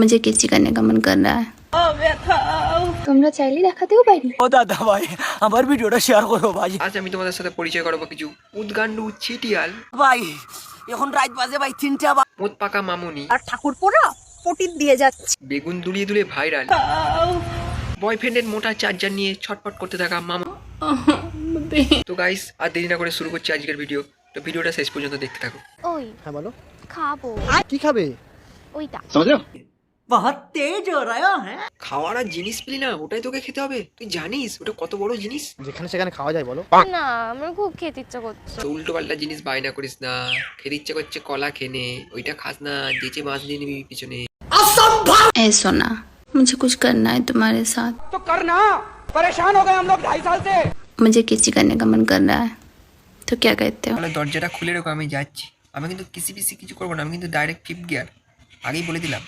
मुझे किसी करने का मन कर रहा है। তোমরা চাইলে দেখাতেও পারি। ও দাদা ভাই আমার ভিডিওটা শেয়ার করো ভাই। আজ আমি তোমাদের সাথে পরিচয় করাবো কিছু উদ্গান্ডু চিটিয়াল ভাই এখন রাত বাজে ভাই 3টা। মোদ পাকা মামুনি আর ঠাকুর পোড়া পটিত দিয়ে যাচ্ছে। বেগুন দুলিয়ে দুলিয়ে ভাইরাল বয়ফ্রেন্ডের মোটা চার্জার নিয়ে ছটপট করতে থাকা মামা। তো গাইস আর দেরি না করে শুরু করছি আজকের ভিডিও। তো ভিডিওটা শেষ পর্যন্ত দেখতে থাকো। ওই হ্যাঁ বলো, খাবো কি খাবে? ওইটা বহুত তেজ হো রহা হ্যাঁ। খাওয়ার আর জিনিস পেলি না, ওটাই তোকে খেতে হবে। তুই জানিস ওটা কত বড় জিনিস? যেখানে সেখানে খাওয়া যায় বলো? না আমার খুব খেতে ইচ্ছা করছে। তো উল্টো পাল্টা জিনিস বায়না করিস না। খেতে ইচ্ছে করছে কলা খেনে, ওইটা খাস না, যেচে মাছ দিয়ে নিবি পিছনে। ए सोना, मुझे कुछ करना है तुम्हारे साथ। তো করনা परेशान हो गए हम लोग 2.5 साल से। मुझे किसी करने का मन कर रहा है, तो क्या कहते हो? তাহলে দরজাটা খুলে রেখো, আমি যাচ্ছি। আমি কিন্তু কিসি পিসি কিছু করবো না, আমি কিন্তু ডাইরেক্ট ফিফথ গিয়ার আগেই বলে দিলাম।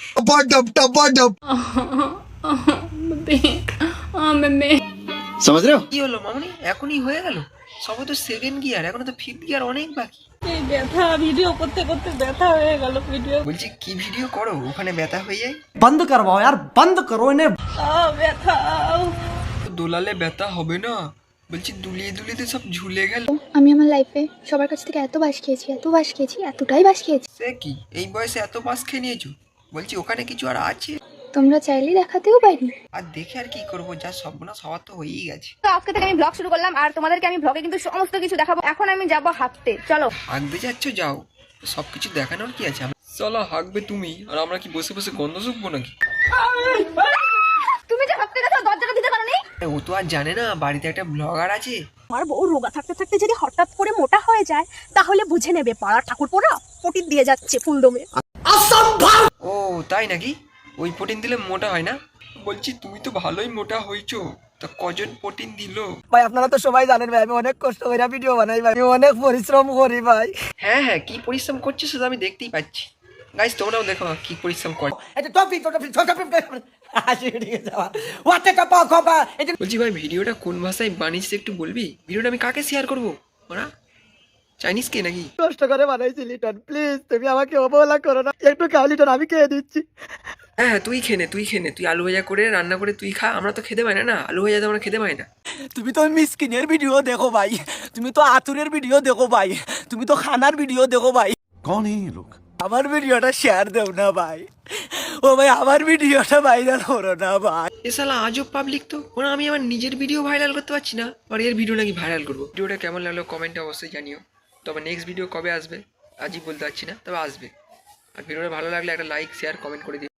समझ रहे हो? কি হলো মামনি, এখনই হয়ে গেল? সবে তো সেকেন্ড গিয়ার, এখনো তো ফিফথ গিয়ার অনেক বাকি। ব্যথা ভিডিও করতে করতে ব্যথা হয়ে গেল। ভিডিও বলছি কি ভিডিও করো, ওখানে ব্যথা হয়ে যায়? বন্ধ করবাও यार, বন্ধ করো ইনে। ব্যথা তো দোলালে ব্যথা হবে না? বলছি দুলিয়ে দুলিয়ে তো সব ঝুলে গেল। আমি আমার লাইফে সবার কাছ থেকে এত বাস খেয়েছি, এতটাই বাস খেয়েছি। সে কি এই বয়সে এত পাস খেয়ে নিয়েছো? বলছি ওখানে কিছু আর আছে? তোমরা চাইলে দেখাতেও পারি। আর দেখে আর কি করবো, যা সর্বনাশ হওয়ার তো হয়েই গেছে। তো আজকে থেকে আমি ব্লগ শুরু করলাম আর তোমাদেরকে আমি ব্লগে কিন্তু সমস্ত কিছু দেখাবো। এখন আমি যাব হাঁটতে, চলো। হাঁকবে যাচ্ছ, যাও, সবকিছু দেখানোর কি আছে? চলো হাঁকবে তুমি, আর আমরা কি বসে বসে গন্ধ শুকবো নাকি? তুমি যে হাঁটতে গেছো দরজাটা দিতে পারো নি? ও তো আর জানে না বাড়িতে একটা ব্লগার আছে। আমার বউ রোগা থাকতে থাকতে যদি হঠাৎ করে মোটা হয়ে যায় তাহলে বুঝে নেবে পাড়ার ঠাকুর পোড়া পটিত দিয়ে যাচ্ছে ফুলদমে। ও তাই নাকি? ওই প্রোটিন দিলে মোটা হয় না? বলছি তুমি তো ভালোই মোটা হয়েছো, তা কজন প্রোটিন দিলো? ভাই আপনারা তো সবাই জানেন ভাই আমি অনেক কষ্ট করে ভিডিও বানাই ভাই, আমি অনেক পরিশ্রম করি ভাই। হ্যাঁ হ্যাঁ, কি পরিশ্রম করছে সেটা আমি দেখতেই পাচ্ছি। গাইস তোমরাও দেখো কি পরিশ্রম করে। এই যে টপি হাসি উঠে যাওয়া ওয়াতে টপা খপা। এই যে বলছি ভাই ভিডিওটা কোন ভাষায় বানিয়েছিস একটু বলবি? ভিডিওটা আমি কাকে শেয়ার করবো? ওরা চাইনিজ কে নাকি? কষ্ট করে বানাইছি লিটন, প্লিজ তুমি আমাকে অবহেলা করো না, একটু খাও লিটন, আমি খেয়ে দিচ্ছি। হ্যাঁ হ্যাঁ, তুই খেনে, তুই আলু ভাজা করে রান্না করে তুই খা। আমরা তো খেতে পাই না, আলু ভাজা তো আমরা খেতে পাই না। তুমি তো মিসকিনের ভিডিও দেখো ভাই, তুমি তো আতুরের ভিডিও দেখো ভাই, তুমি তো খানার ভিডিও দেখো ভাই। कौन है ये लोग? আমার ভিডিওটা শেয়ার দেও না ভাই, ও ভাই আমার ভিডিওটা ভাইরাল করো না ভাই। এ শালা আজব পাবলিক তো, ওরা আমি আমার নিজের ভিডিও ভাইরাল করতে পারছি না, আর এর ভিডিও নাকি ভাইরাল করবো। ভিডিওটা কেমন লাগলো কমেন্টে অবশ্যই জানিও। তবে নেক্সট ভিডিও কবে আসবে আজই বলতে পারছি না, তবে আসবে। আর ভিডিওটা ভালো লাগলে একটা লাইক শেয়ার কমেন্ট করে দিও।